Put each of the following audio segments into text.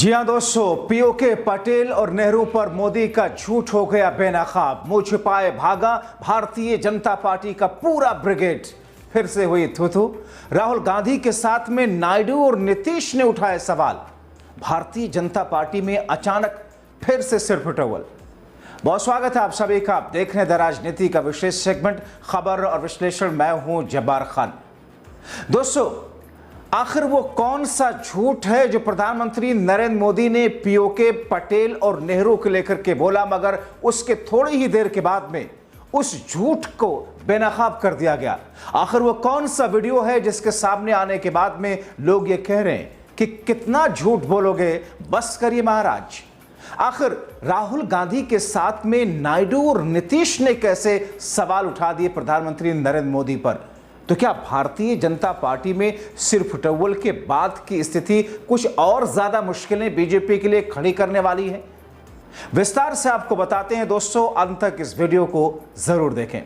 जी हां दोस्तों, पीओके पटेल और नेहरू पर मोदी का झूठ हो गया बेनकाब। मुंह छिपाए भागा भारतीय जनता पार्टी का पूरा ब्रिगेड। फिर से हुई थू। राहुल गांधी के साथ में नायडू और नीतीश ने उठाए सवाल। भारतीय जनता पार्टी में अचानक फिर से सिरफुटौल। बहुत स्वागत है आप सभी का। आप देख रहे हैं द राजनीति का विशेष सेगमेंट खबर और विश्लेषण। मैं हूं जब्बार खान। दोस्तों, आखिर वो कौन सा झूठ है जो प्रधानमंत्री नरेंद्र मोदी ने पीओके पटेल और नेहरू को लेकर के बोला, मगर उसके थोड़ी ही देर के बाद में उस झूठ को बेनकाब कर दिया गया। आखिर वो कौन सा वीडियो है जिसके सामने आने के बाद में लोग ये कह रहे हैं कि कितना झूठ बोलोगे, बस करिए महाराज। आखिर राहुल गांधी के साथ में नायडू और नीतीश ने कैसे सवाल उठा दिए प्रधानमंत्री नरेंद्र मोदी पर? तो क्या भारतीय जनता पार्टी में सिरफुटौल के बाद की स्थिति कुछ और ज्यादा मुश्किलें बीजेपी के लिए खड़ी करने वाली है? विस्तार से आपको बताते हैं दोस्तों, अंत तक इस वीडियो को जरूर देखें।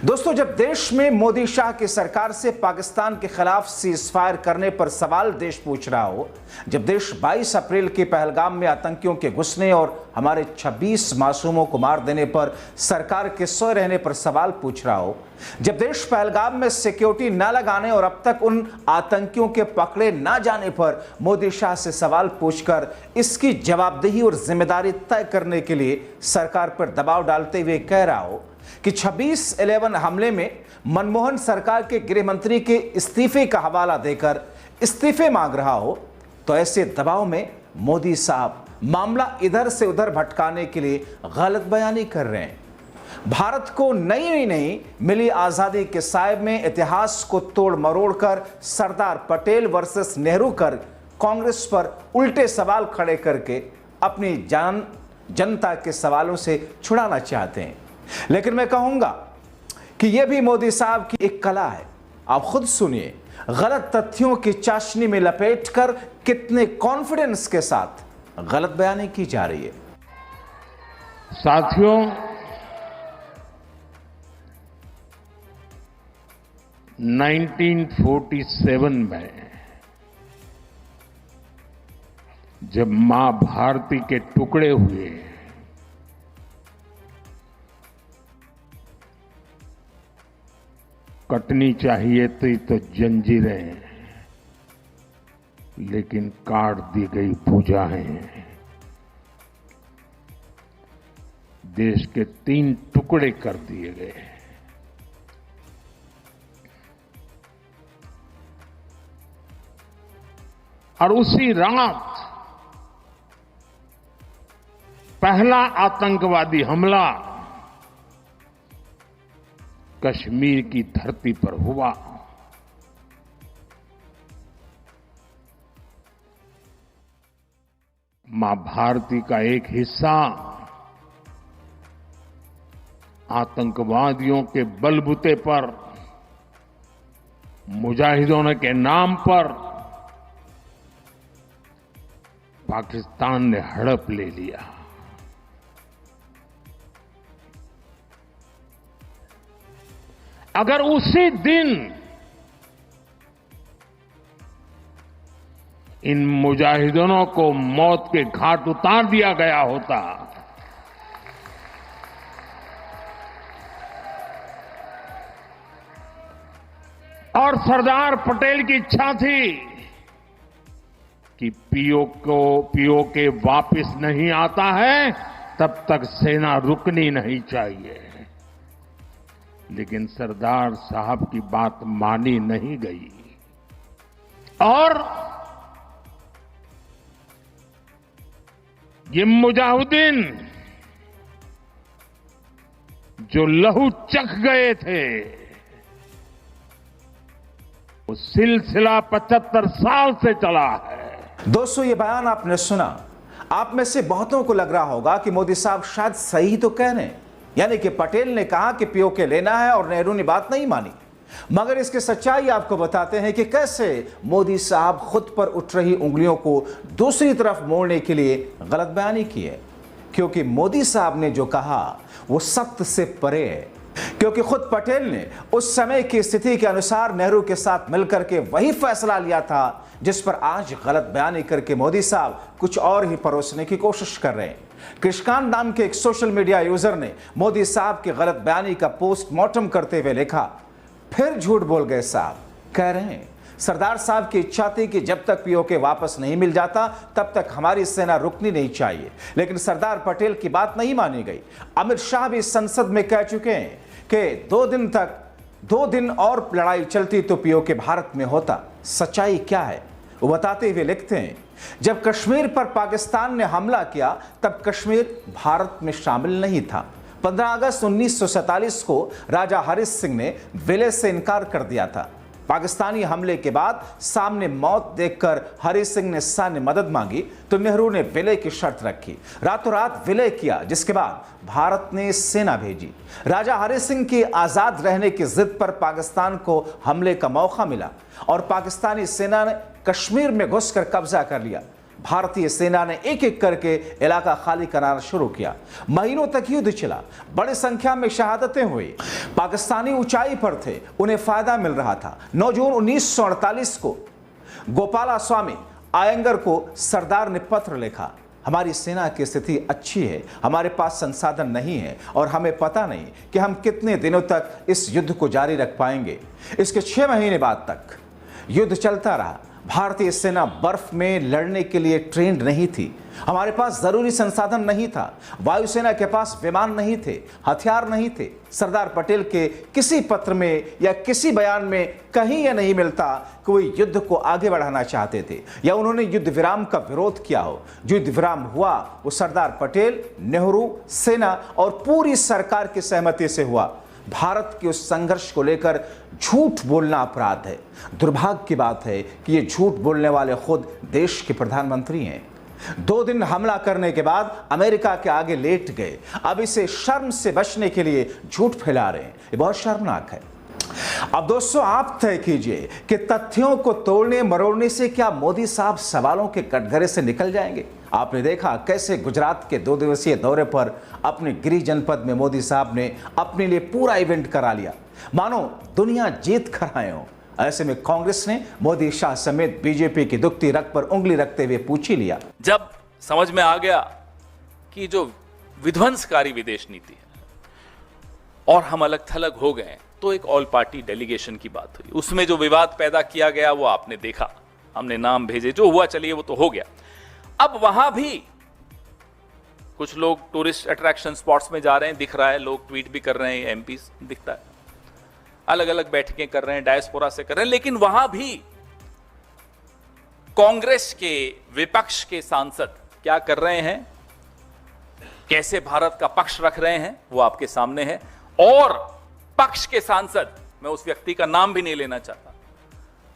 दोस्तों, जब देश में मोदी शाह की सरकार से पाकिस्तान के खिलाफ सीजफायर करने पर सवाल देश पूछ रहा हो, जब देश 22 अप्रैल के पहलगाम में आतंकियों के घुसने और हमारे 26 मासूमों को मार देने पर सरकार के सोए रहने पर सवाल पूछ रहा हो, जब देश पहलगाम में सिक्योरिटी न लगाने और अब तक उन आतंकियों के पकड़े न जाने पर मोदी शाह से सवाल पूछकर इसकी जवाबदेही और जिम्मेदारी तय करने के लिए सरकार पर दबाव डालते हुए कह रहा हो कि 26/11 हमले में मनमोहन सरकार के गृह मंत्री के इस्तीफे का हवाला देकर इस्तीफे मांग रहा हो, तो ऐसे दबाव में मोदी साहब मामला इधर से उधर भटकाने के लिए गलत बयानी कर रहे हैं। भारत को नई मिली आजादी के साए में इतिहास को तोड़ मरोड़ कर सरदार पटेल वर्सेस नेहरू कर कांग्रेस पर उल्टे सवाल खड़े करके अपनी जनता के सवालों से छुड़ाना चाहते हैं। लेकिन मैं कहूंगा कि यह भी मोदी साहब की एक कला है। आप खुद सुनिए, गलत तथ्यों की चाशनी में लपेटकर कितने कॉन्फिडेंस के साथ गलत बयानी की जा रही है। साथियों, 1947 में जब मां भारती के टुकड़े हुए, कटनी चाहिए थी तो जंजीरें, लेकिन काट दी गई भुजाएं। देश के 3 टुकड़े कर दिए गए। और उसी रात पहला आतंकवादी हमला कश्मीर की धरती पर हुआ। मां भारती का एक हिस्सा आतंकवादियों के बलबूते पर, मुजाहिदों के नाम पर पाकिस्तान ने हड़प ले लिया। अगर उसी दिन इन मुजाहिदों को मौत के घाट उतार दिया गया होता, और सरदार पटेल की इच्छा थी कि पीओके वापस नहीं आता है, तब तक सेना रुकनी नहीं चाहिए। लेकिन सरदार साहब की बात मानी नहीं गई और ये मुजाहिदीन जो लहू चख गए थे, वो सिलसिला 75 साल से चला है। दोस्तों, ये बयान आपने सुना, आप में से बहुतों को लग रहा होगा कि मोदी साहब शायद सही तो कह रहे हैं, यानी कि पटेल ने कहा कि पीओके लेना है और नेहरू ने बात नहीं मानी। मगर इसकी सच्चाई आपको बताते हैं कि कैसे मोदी साहब खुद पर उठ रही उंगलियों को दूसरी तरफ मोड़ने के लिए गलत बयानी की है। क्योंकि मोदी साहब ने जो कहा वो सत्य से परे है। क्योंकि खुद पटेल ने उस समय की स्थिति के अनुसार नेहरू के साथ मिलकर के वही फैसला लिया था जिस पर आज गलत बयानी करके मोदी साहब कुछ और ही परोसने की कोशिश कर रहे हैं। कृष्कांत नाम के एक सोशल मीडिया यूजर ने मोदी साहब की गलत बयानी का पोस्टमार्टम करते हुए लिखा, फिर झूठ बोल गए साहब। कह रहे हैं सरदार साहब की इच्छा थी कि जब तक पीओके वापस नहीं मिल जाता तब तक हमारी सेना रुकनी नहीं चाहिए, लेकिन सरदार पटेल की बात नहीं मानी गई। अमित शाह भी संसद में कह चुके हैं कि 2 दिन और लड़ाई चलती तो पीओके भारत में होता। सच्चाई क्या है वो बताते हुए लिखते हैं, जब कश्मीर पर पाकिस्तान ने हमला किया तब कश्मीर भारत में शामिल नहीं था। 15 अगस्त 1947 को राजा हरि सिंह ने विलय से इनकार कर दिया था। पाकिस्तानी हमले के बाद सामने मौत देखकर हरि सिंह ने सैन्य मदद मांगी तो नेहरू ने विलय की शर्त रखी। रातों रात विलय किया, जिसके बाद भारत ने सेना भेजी। राजा हरि सिंह की आजाद रहने की जिद पर पाकिस्तान को हमले का मौका मिला और पाकिस्तानी सेना ने कश्मीर में घुसकर कब्जा कर लिया। भारतीय सेना ने एक एक करके इलाका खाली कराना शुरू किया। महीनों तक युद्ध चला, बड़ी संख्या में शहादतें हुई। पाकिस्तानी ऊंचाई पर थे, उन्हें फायदा मिल रहा था। 9 जून 1948 को गोपाला स्वामी आयंगर को सरदार ने पत्र लिखा, हमारी सेना की स्थिति अच्छी है, हमारे पास संसाधन नहीं है और हमें पता नहीं कि हम कितने दिनों तक इस युद्ध को जारी रख पाएंगे। इसके 6 महीने बाद तक युद्ध चलता रहा। भारतीय सेना बर्फ में लड़ने के लिए ट्रेंड नहीं थी, हमारे पास जरूरी संसाधन नहीं था। वायुसेना के पास विमान नहीं थे, हथियार नहीं थे। सरदार पटेल के किसी पत्र में या किसी बयान में कहीं यह नहीं मिलता कि वो युद्ध को आगे बढ़ाना चाहते थे या उन्होंने युद्ध विराम का विरोध किया हो। जो युद्ध विराम हुआ वो सरदार पटेल, नेहरू, सेना और पूरी सरकार की सहमति से हुआ। भारत के उस संघर्ष को लेकर झूठ बोलना अपराध है। दुर्भाग्य की बात है कि ये झूठ बोलने वाले खुद देश के प्रधानमंत्री हैं। 2 दिन हमला करने के बाद अमेरिका के आगे लेट गए, अब इसे शर्म से बचने के लिए झूठ फैला रहे हैं। ये बहुत शर्मनाक है। अब दोस्तों आप तय कीजिए कि तथ्यों को तोड़ने मरोड़ने से क्या मोदी साहब सवालों के कटघरे से निकल जाएंगे। आपने देखा कैसे गुजरात के 2 दिवसीय दौरे पर अपने गृह जनपद में मोदी साहब ने अपने लिए पूरा इवेंट करा लिया, मानो दुनिया जीत कर आए हो। ऐसे में कांग्रेस ने मोदी शाह समेत बीजेपी की दुखती रग पर उंगली रखते हुए पूछ ही लिया। जब समझ में आ गया कि जो विध्वंसकारी विदेश नीति है और हम अलग थलग हो गए, तो एक ऑल पार्टी डेलीगेशन की बात हुई। उसमें जो विवाद पैदा किया गया वो आपने देखा, हमने नाम भेजे, जो हुआ चलिए वो तो हो गया। अब वहां भी कुछ लोग टूरिस्ट अट्रैक्शन स्पॉट्स में जा रहे हैं, दिख रहा है, लोग ट्वीट भी कर रहे हैं, एमपी दिखता है, अलग अलग बैठकें कर रहे हैं, डायस्पोरा से कर रहे हैं, लेकिन वहां भी कांग्रेस के विपक्ष के सांसद क्या कर रहे हैं, कैसे भारत का पक्ष रख रहे हैं, वो आपके सामने है। और पक्ष के सांसद, मैं उस व्यक्ति का नाम भी नहीं लेना चाहता,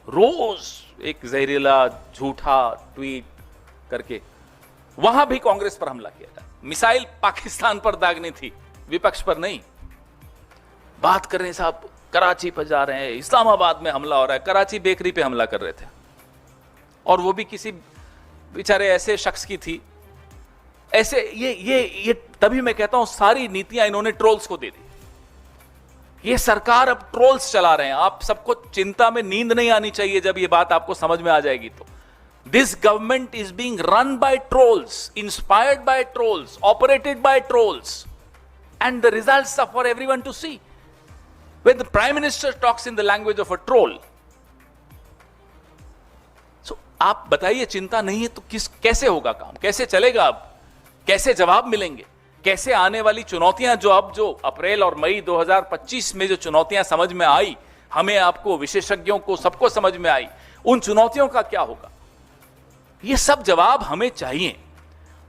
रोज एक जहरीला झूठा ट्वीट करके वहां भी कांग्रेस पर हमला किया था। मिसाइल पाकिस्तान पर दागनी थी, विपक्ष पर नहीं। बात कर रहे हैं साहब, कराची पर जा रहे हैं, इस्लामाबाद में हमला हो रहा है, कराची बेकरी पे हमला कर रहे थे और वो भी किसी बेचारे ऐसे शख्स की थी। ऐसे ये तभी मैं कहता हूं सारी नीतियां इन्होंने ट्रोल्स को दे दी। ये सरकार अब ट्रोल्स चला रहे हैं। आप सबको चिंता में नींद नहीं आनी चाहिए जब ये बात आपको समझ में आ जाएगी तो। This government is being run by trolls, inspired by trolls, operated by trolls, and the results are for everyone to see. When the Prime Minister talks in the language of a troll, so आप बताइए चिंता नहीं है तो कैसे होगा काम, कैसे चलेगा, अब कैसे जवाब मिलेंगे, कैसे आने वाली चुनौतियां जो अप्रैल और मई 2025 में जो चुनौतियां समझ में आई, हमें, आपको, विशेषज्ञों को, सबको समझ में आई, उन चुनौतियों का क्या होगा, ये सब जवाब हमें चाहिए।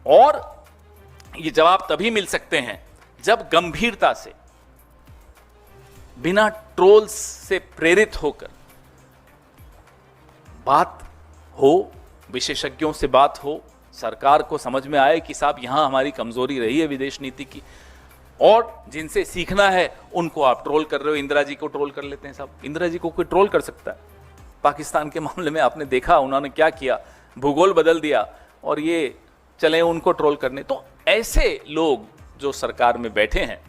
और ये जवाब तभी मिल सकते हैं जब गंभीरता से, बिना ट्रोल्स से प्रेरित होकर बात हो, विशेषज्ञों से बात हो, सरकार को समझ में आए कि साहब यहां हमारी कमजोरी रही है विदेश नीति की, और जिनसे सीखना है उनको आप ट्रोल कर रहे हो। इंदिरा जी को ट्रोल कर लेते हैं साहब, इंदिरा जी को कोई ट्रोल कर सकता है? पाकिस्तान के मामले में आपने देखा उन्होंने क्या किया, भूगोल बदल दिया और ये चले उनको ट्रोल करने। तो ऐसे लोग जो सरकार में बैठे हैं,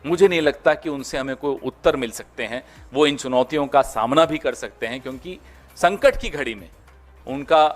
मुझे नहीं लगता कि उनसे हमें कोई उत्तर मिल सकते हैं। वो इन चुनौतियों का सामना भी कर सकते हैं, क्योंकि संकट की घड़ी में उनका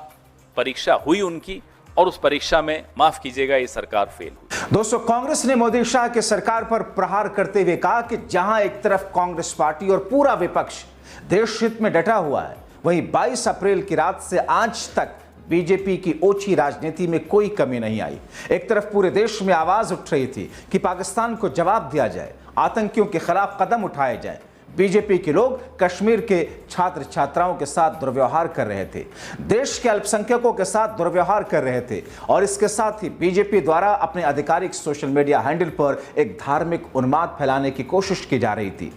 परीक्षा हुई उनकी, और उस परीक्षा में माफ कीजिएगा ये सरकार फेल हुई। दोस्तों, कांग्रेस ने मोदी शाह की सरकार पर प्रहार करते हुए कहा कि जहां एक तरफ कांग्रेस पार्टी और पूरा विपक्ष देश हित में डटा हुआ है, वहीं 22 अप्रैल की रात से आज तक बीजेपी की ओछी राजनीति में कोई कमी नहीं आई। एक तरफ पूरे देश में आवाज उठ रही थी कि पाकिस्तान को जवाब दिया जाए, आतंकियों के खिलाफ कदम उठाए जाए। बीजेपी के लोग कश्मीर के छात्र छात्राओं के साथ दुर्व्यवहार कर रहे थे, देश के अल्पसंख्यकों के साथ दुर्व्यवहार कर रहे थे, और इसके साथ ही बीजेपी द्वारा अपने आधिकारिक सोशल मीडिया हैंडल पर एक धार्मिक उन्माद फैलाने की कोशिश की जा रही थी।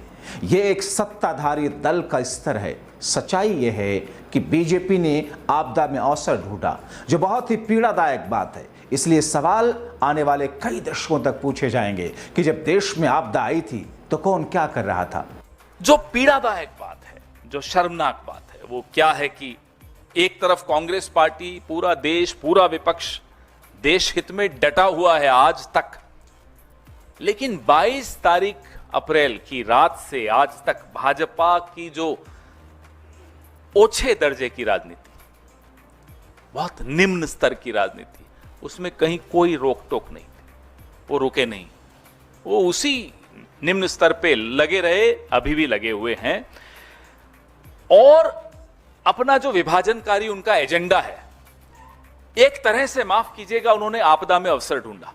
यह एक सत्ताधारी दल का स्तर है। सच्चाई यह है कि बीजेपी ने आपदा में अवसर ढूंढा, जो बहुत ही पीड़ादायक बात है। इसलिए सवाल आने वाले कई दशकों तक पूछे जाएंगे कि जब देश में आपदा आई थी तो कौन क्या कर रहा था। जो पीड़ादायक बात है, जो शर्मनाक बात है, वो क्या है कि एक तरफ कांग्रेस पार्टी, पूरा देश, पूरा विपक्ष देश हित में डटा हुआ है आज तक, लेकिन 22 तारीख अप्रैल की रात से आज तक भाजपा की जो ओछे दर्जे की राजनीति, बहुत निम्न स्तर की राजनीति, उसमें कहीं कोई रोक टोक नहीं थी। वो रुके नहीं, वो उसी निम्न स्तर पे लगे रहे, अभी भी लगे हुए हैं। और अपना जो विभाजनकारी उनका एजेंडा है, एक तरह से माफ कीजिएगा, उन्होंने आपदा में अवसर ढूंढा।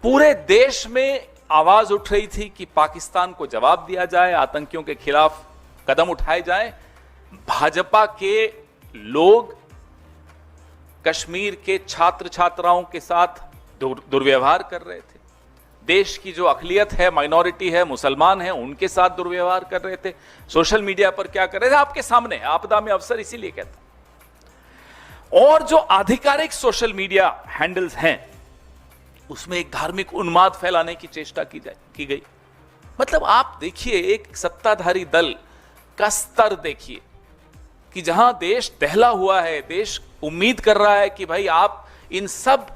पूरे देश में आवाज उठ रही थी कि पाकिस्तान को जवाब दिया जाए, आतंकियों के खिलाफ कदम उठाए जाएं। भाजपा के लोग कश्मीर के छात्र छात्राओं के साथ दुर्व्यवहार कर रहे थे। देश की जो अकलियत है, माइनॉरिटी है, मुसलमान है, उनके साथ दुर्व्यवहार कर रहे थे। सोशल मीडिया पर क्या कर रहे थे आपके सामने, आपदा में अवसर इसीलिए कहता। और जो आधिकारिक सोशल मीडिया हैंडल्स हैं, उसमें एक धार्मिक उन्माद फैलाने की चेष्टा की गई। मतलब आप देखिए, एक सत्ताधारी दल का स्तर देखिए कि जहां देश दहला हुआ है, देश उम्मीद कर रहा है कि भाई आप इन सब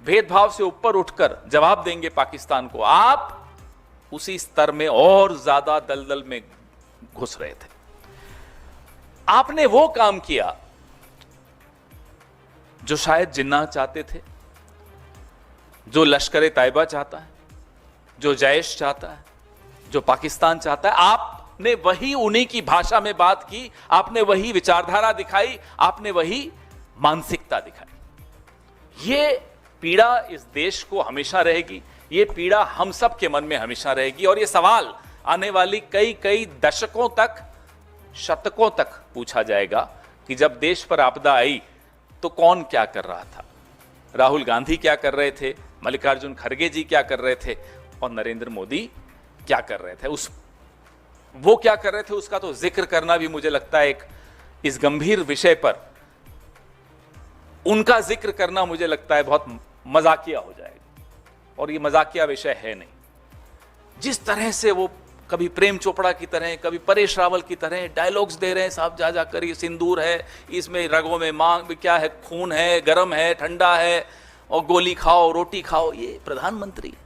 भेदभाव से ऊपर उठकर जवाब देंगे पाकिस्तान को, आप उसी स्तर में और ज्यादा दलदल में घुस रहे थे। आपने वो काम किया जो शायद जिन्ना चाहते थे, जो लश्कर तैयबा चाहता है, जो जैश चाहता है, जो पाकिस्तान चाहता है। आपने वही उन्हीं की भाषा में बात की, आपने वही विचारधारा दिखाई, आपने वही मानसिकता दिखाई। ये पीड़ा इस देश को हमेशा रहेगी, ये पीड़ा हम सब के मन में हमेशा रहेगी। और ये सवाल आने वाली कई दशकों तक, शतकों तक पूछा जाएगा कि जब देश पर आपदा आई तो कौन क्या कर रहा था। राहुल गांधी क्या कर रहे थे, मल्लिकार्जुन खड़गे जी क्या कर रहे थे, और नरेंद्र मोदी क्या कर रहे थे। वो क्या कर रहे थे उसका तो जिक्र करना भी मुझे लगता है इस गंभीर विषय पर उनका जिक्र करना मुझे लगता है बहुत मजाकिया हो जाएगा, और ये मजाकिया विषय है नहीं। जिस तरह से वो कभी प्रेम चोपड़ा की तरह, कभी परेश रावल की तरह डायलॉग्स दे रहे हैं, साहब जा जाकर ये सिंदूर है, इसमें रगों में मांग क्या है, खून है, गर्म है, ठंडा है, और गोली खाओ, रोटी खाओ। ये प्रधानमंत्री है,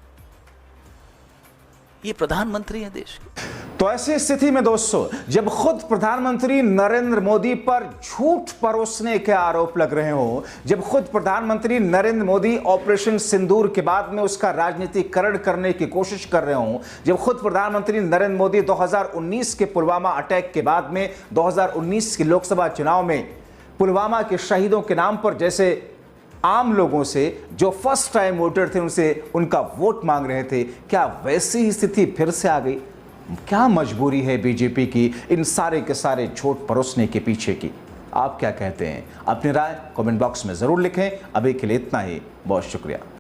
ये प्रधानमंत्री है देश के। तो ऐसी स्थिति में दोस्तों, जब खुद प्रधानमंत्री नरेंद्र मोदी पर झूठ परोसने के आरोप लग रहे हो, जब खुद प्रधानमंत्री नरेंद्र मोदी ऑपरेशन सिंदूर के बाद में उसका राजनीतिकरण करने की कोशिश कर रहे हो, जब खुद प्रधानमंत्री नरेंद्र मोदी 2019 के पुलवामा अटैक के बाद में 2019 के लोकसभा चुनाव में पुलवामा के शहीदों के नाम पर जैसे आम लोगों से जो फर्स्ट टाइम वोटर थे उनसे उनका वोट मांग रहे थे, क्या वैसी ही स्थिति फिर से आ गई? क्या मजबूरी है बीजेपी की इन सारे के सारे झूठ परोसने के पीछे की? आप क्या कहते हैं? अपनी राय कमेंट बॉक्स में जरूर लिखें। अभी के लिए इतना ही, बहुत शुक्रिया।